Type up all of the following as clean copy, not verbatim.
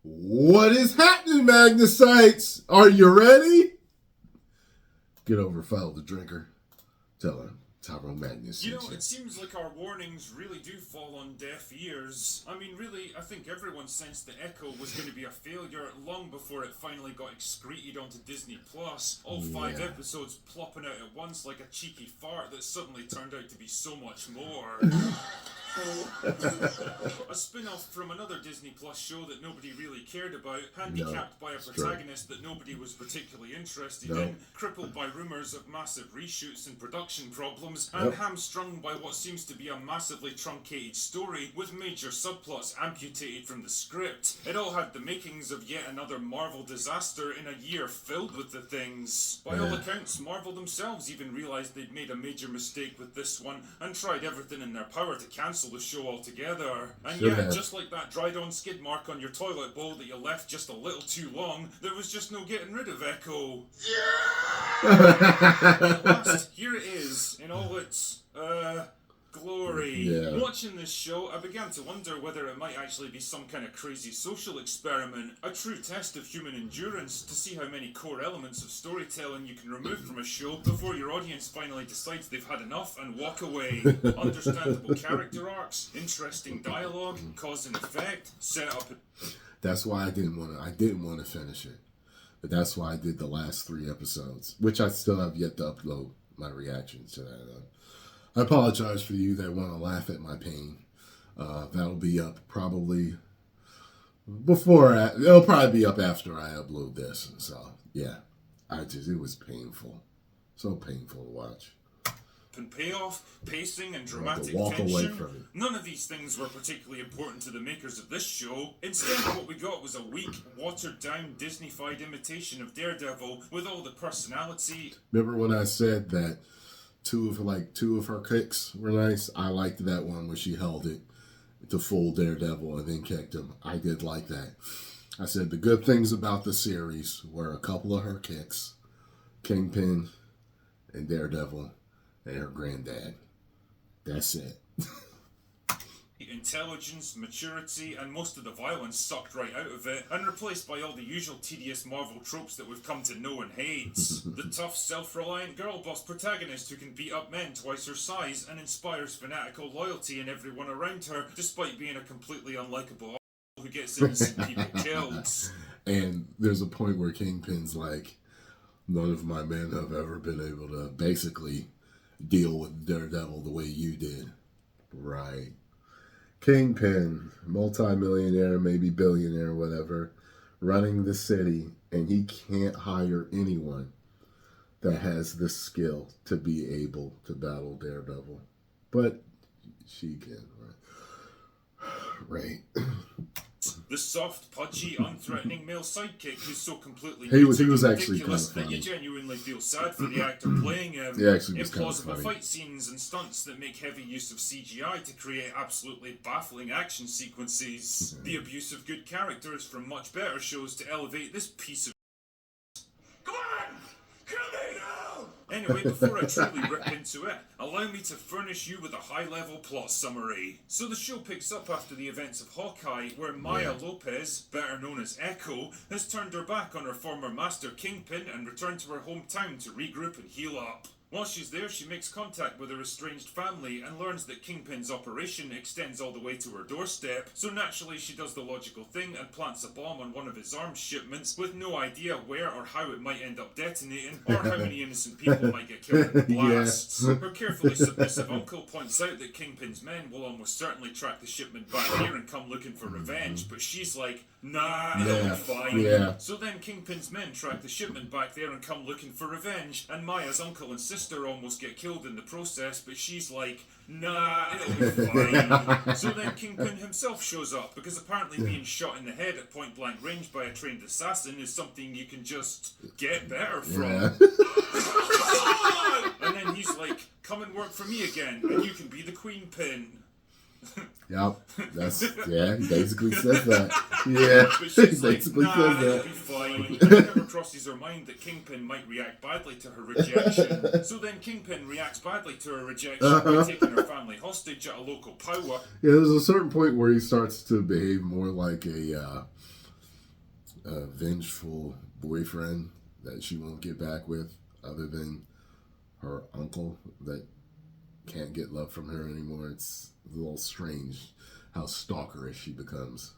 What is happening, Magnusites? Are you ready? Get over, follow the drinker. Tell her, Tyrone Magnus. You know, it seems like our warnings really do fall on deaf ears. I mean, really, I think everyone sensed that Echo was going to be a failure long before it finally got excreted onto Disney+. All 5 episodes plopping out at once like a cheeky fart that suddenly turned out to be so much more. A spin-off from another Disney Plus show that nobody really cared about, handicapped by a protagonist that nobody was particularly interested in, crippled by rumours of massive reshoots and production problems, and hamstrung by what seems to be a massively truncated story with major subplots amputated from the script. It all had the makings of yet another Marvel disaster in a year filled with the things. By all accounts, Marvel themselves even realised they'd made a major mistake with this one and tried everything in their power to cancel the show altogether. And just like that dried on skid mark on your toilet bowl that you left just a little too long, there was just no getting rid of Echo. At last, here it is, in all its, glory. Watching this show, I began to wonder whether it might actually be some kind of crazy social experiment, a true test of human endurance to see how many core elements of storytelling you can remove from a show before your audience finally decides they've had enough and walk away. Understandable character arcs, interesting dialogue, cause and effect, set up. That's why I didn't want to finish it. But that's why I did the last 3 episodes, which I still have yet to upload my reactions to that. I apologize for you that want to laugh at my pain. That'll be up probably it'll probably be up after I upload this. So, yeah, it was painful. So painful to watch. And payoff, pacing, and dramatic tension. None of these things were particularly important to the makers of this show. Instead, what we got was a weak, watered-down, Disney-fied imitation of Daredevil with all the personality. Remember when I said that two of her kicks were nice? I liked that one where she held it to full Daredevil and then kicked him. I did like that. I said the good things about the series were a couple of her kicks, Kingpin and Daredevil, and her granddad. That's it. Intelligence, maturity, and most of the violence sucked right out of it, and replaced by all the usual tedious Marvel tropes that we've come to know and hate. The tough, self-reliant girl boss protagonist who can beat up men twice her size and inspires fanatical loyalty in everyone around her, despite being a completely unlikable who gets innocent people killed. And there's a point where Kingpin's like, none of my men have ever been able to basically deal with Daredevil the way you did. Right. Kingpin, multi-millionaire, maybe billionaire, whatever, running the city, and he can't hire anyone that has the skill to be able to battle Daredevil. But she can, right? The soft, pudgy, unthreatening male sidekick who's so completely he was actually ridiculous kind of that you genuinely feel sad for the actor playing him. Implausible fight scenes and stunts that make heavy use of CGI to create absolutely baffling action sequences. The abuse of good characters from much better shows to elevate this piece of... Come on! Kill me now! Anyway, before I truly rip into it, allow me to furnish you with a high-level plot summary. So the show picks up after the events of Hawkeye, where Maya Lopez, better known as Echo, has turned her back on her former master Kingpin and returned to her hometown to regroup and heal up. While she's there, she makes contact with her estranged family and learns that Kingpin's operation extends all the way to her doorstep, so naturally she does the logical thing and plants a bomb on one of his arms shipments with no idea where or how it might end up detonating, or how many innocent people might get killed in the blast. Her carefully submissive uncle points out that Kingpin's men will almost certainly track the shipment back here and come looking for revenge, but she's like, nah, it'll be fine. So then Kingpin's men track the shipment back there and come looking for revenge, and Maya's uncle and sister almost get killed in the process, but she's like, nah, it'll be fine. So then Kingpin himself shows up, because apparently being shot in the head at point blank range by a trained assassin is something you can just get better from. And then he's like, come and work for me again, and you can be the Queen Pin. Yep, he basically says that. Yeah, but she's like, nah, it'll be fine. And it never crosses her mind that Kingpin might react badly to her rejection. So then Kingpin reacts badly to her rejection by taking her family hostage at a local powwow. Yeah, there's a certain point where he starts to behave more like a a vengeful boyfriend that she won't get back with, other than her uncle that can't get love from her anymore. It's a little strange how stalkerish she becomes.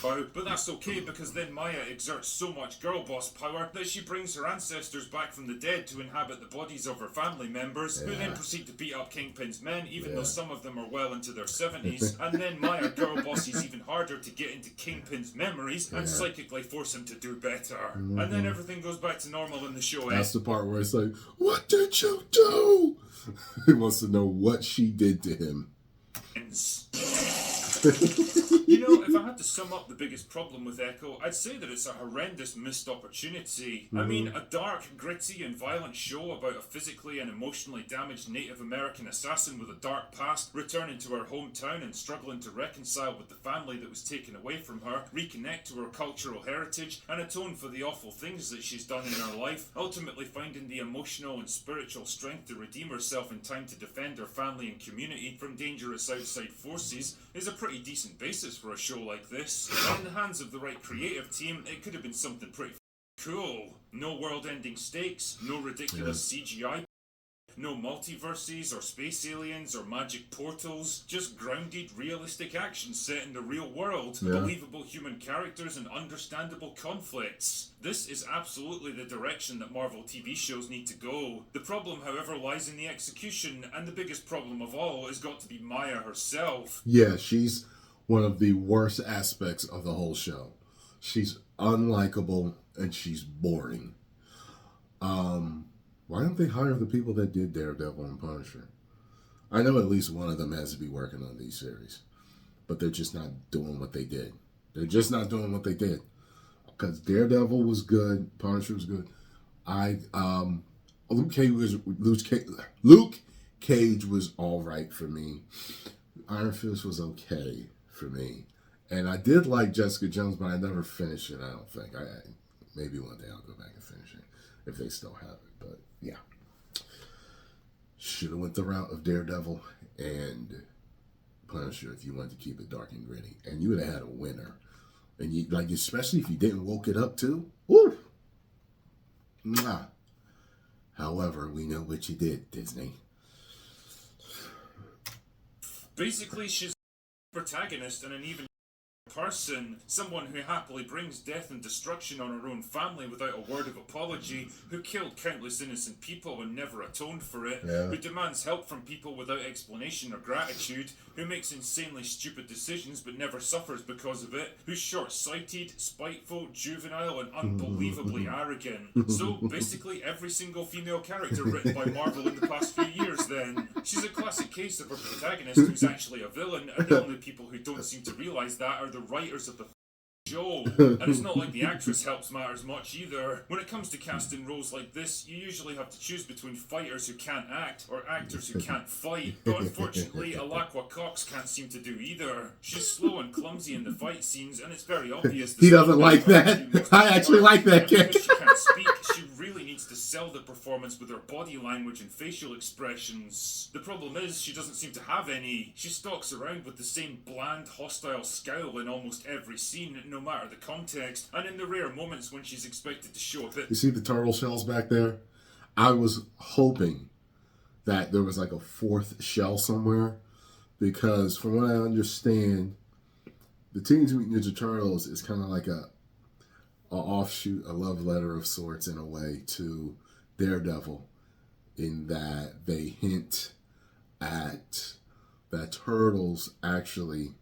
But that's okay, because then Maya exerts so much girl boss power that she brings her ancestors back from the dead to inhabit the bodies of her family members, who then proceed to beat up Kingpin's men, even though some of them are well into their 70s. And then Maya girl bosses even harder to get into Kingpin's memories and psychically force him to do better. And then everything goes back to normal in the show. That's the part where it's like, what did you do? He wants to know what she did to him. You know, if I had to sum up the biggest problem with Echo, I'd say that it's a horrendous missed opportunity. I mean, a dark, gritty and violent show about a physically and emotionally damaged Native American assassin with a dark past returning to her hometown and struggling to reconcile with the family that was taken away from her, reconnect to her cultural heritage and atone for the awful things that she's done in her life, ultimately finding the emotional and spiritual strength to redeem herself in time to defend her family and community from dangerous outside forces, is a pretty decent basis for a show like this. In the hands of the right creative team, it could have been something pretty cool. No world-ending stakes, no ridiculous CGI, no multiverses or space aliens or magic portals, just grounded, realistic action set in the real world, believable human characters and understandable conflicts. This is absolutely the direction that Marvel TV shows need to go. The problem, however, lies in the execution, and the biggest problem of all has got to be Maya herself. Yeah, she's one of the worst aspects of the whole show. She's unlikable and she's boring. Why don't they hire the people that did Daredevil and Punisher? I know at least one of them has to be working on these series, but they're just not doing what they did. They're just not doing what they did. Because Daredevil was good, Punisher was good. Luke Cage was all right for me. Iron Fist was okay for me. And I did like Jessica Jones, but I never finished it, I don't think. Maybe one day I'll go back and finish it, if they still have it. But, yeah. Should have went the route of Daredevil and Punisher if you wanted to keep it dark and gritty. And you would have had a winner. And you, like, especially if you didn't woke it up too. Woo! Mwah. However, we know what you did, Disney. Basically, she's a protagonist and an even person, someone who happily brings death and destruction on her own family without a word of apology, who killed countless innocent people and never atoned for it, who demands help from people without explanation or gratitude, who makes insanely stupid decisions but never suffers because of it, who's short-sighted, spiteful, juvenile and unbelievably arrogant. So basically every single female character written by Marvel in the past few years then. She's a classic case of a protagonist who's actually a villain, and the only people who don't seem to realise that are the writers of the show. And it's not like the actress helps matters much either. When it comes to casting roles like this, you usually have to choose between fighters who can't act or actors who can't fight. But unfortunately, Alaqua Cox can't seem to do either. She's slow and clumsy in the fight scenes, and it's very obvious that he doesn't like that. I actually like that kick. Because she can't speak, she really needs to sell the performance with her body language and facial expressions. The problem is, she doesn't seem to have any. She stalks around with the same bland, hostile scowl in almost every scene, no matter the context, and in the rare moments when she's expected to show a bit. You see the turtle shells back there? I was hoping that there was like a fourth shell somewhere, because from what I understand, the Teenage Mutant Ninja Turtles is kind of like a offshoot, a love letter of sorts in a way to Daredevil, in that they hint at that Turtles actually,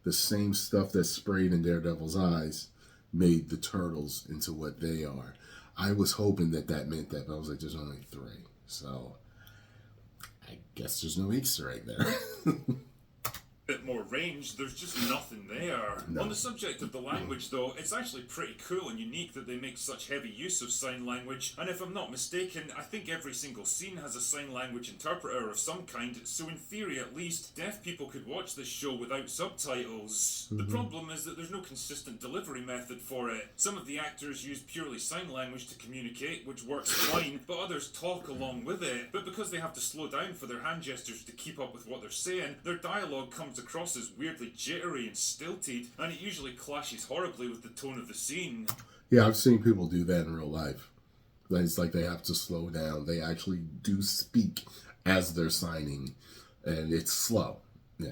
the same stuff that's sprayed in Daredevil's eyes made the Turtles into what they are. I was hoping that meant that, but I was like, there's only 3. So I guess there's no Easter egg there. Bit more range, there's just nothing there. No. On the subject of the language though, it's actually pretty cool and unique that they make such heavy use of sign language, and if I'm not mistaken, I think every single scene has a sign language interpreter of some kind, so in theory at least, deaf people could watch this show without subtitles. The problem is that there's no consistent delivery method for it. Some of the actors use purely sign language to communicate, which works fine, but others talk along with it. But because they have to slow down for their hand gestures to keep up with what they're saying, their dialogue comes comes across as weirdly jittery and stilted, and it usually clashes horribly with the tone of the scene. Yeah, I've seen people do that in real life. It's like they have to slow down. They actually do speak as they're signing, and it's slow. Yeah.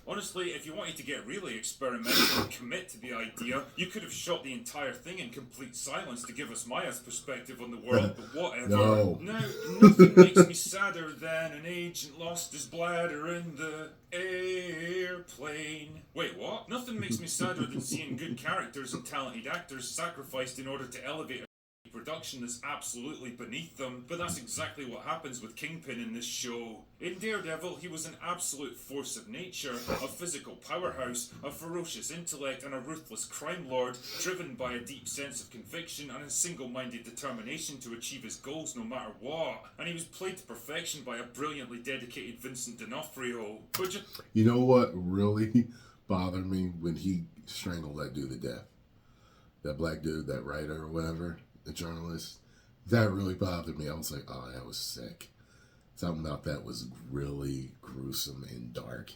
Honestly, if you wanted to get really experimental and commit to the idea, you could have shot the entire thing in complete silence to give us Maya's perspective on the world, but whatever. No. Now, nothing makes me sadder than an agent lost his bladder in the airplane. Wait, what? Nothing makes me sadder than seeing good characters and talented actors sacrificed in order to elevate production that's absolutely beneath them, but that's exactly what happens with Kingpin in this show. In Daredevil, he was an absolute force of nature, a physical powerhouse, a ferocious intellect, and a ruthless crime lord, driven by a deep sense of conviction and a single-minded determination to achieve his goals no matter what. And he was played to perfection by a brilliantly dedicated Vincent D'Onofrio. But you know what really bothered me? When he strangled that dude to death. That black dude, that writer or whatever, the journalist, that really bothered me. I was like, oh, that was sick. Something about that was really gruesome and dark.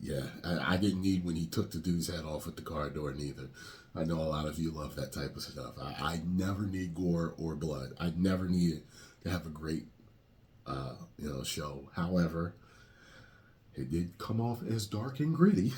Yeah, I didn't need when he took the dude's head off at the car door neither. I know a lot of you love that type of stuff. I never need gore or blood. I never needed to have a great, show. However, it did come off as dark and gritty.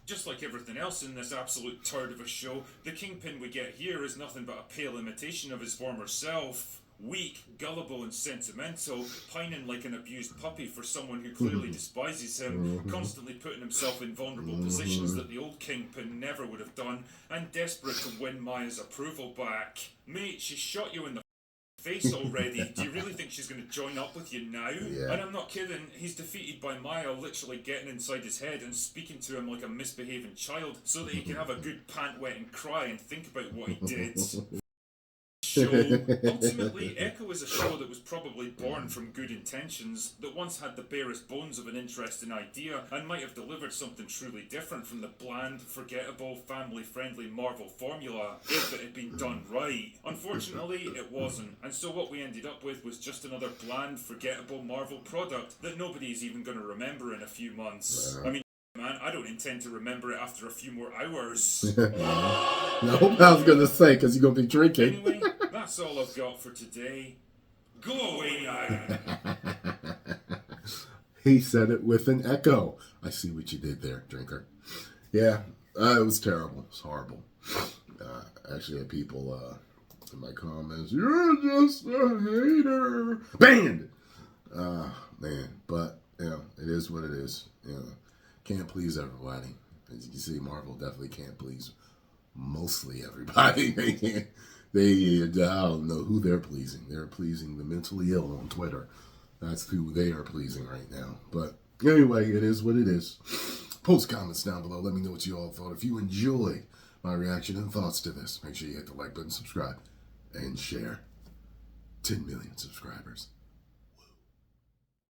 just like everything else in this absolute turd of a show, the Kingpin we get here is nothing but a pale imitation of his former self. Weak, gullible and sentimental, pining like an abused puppy for someone who clearly despises him, constantly putting himself in vulnerable positions that the old Kingpin never would have done, and desperate to win Maya's approval back. Mate, she shot you in the face already. Do you really think she's going to join up with you now? Yeah. And I'm not kidding, he's defeated by Maya literally getting inside his head and speaking to him like a misbehaving child so that he can have a good pant-wetting cry and think about what he did. Show. Ultimately, Echo is a show that was probably born from good intentions, that once had the barest bones of an interesting idea, and might have delivered something truly different from the bland, forgettable, family-friendly Marvel formula, if it had been done right. Unfortunately, it wasn't, and so what we ended up with was just another bland, forgettable Marvel product that nobody's even going to remember in a few months. I mean, man, I don't intend to remember it after a few more hours. No, I was going to say, because you're going to be drinking. Anyway, that's all I've got for today. Go away now! He said it with an echo. I see what you did there, drinker. Yeah, it was terrible. It was horrible. Actually, I had people in my comments, "You're just a hater." Banned! Man, but, it is what it is. Can't please everybody. As you can see, Marvel definitely can't please mostly everybody. I don't know who they're pleasing. They're pleasing the mentally ill on Twitter. That's who they are pleasing right now. But anyway, it is what it is. Post comments down below. Let me know what you all thought. If you enjoyed my reaction and thoughts to this, make sure you hit the like button, subscribe, and share. 10 million subscribers.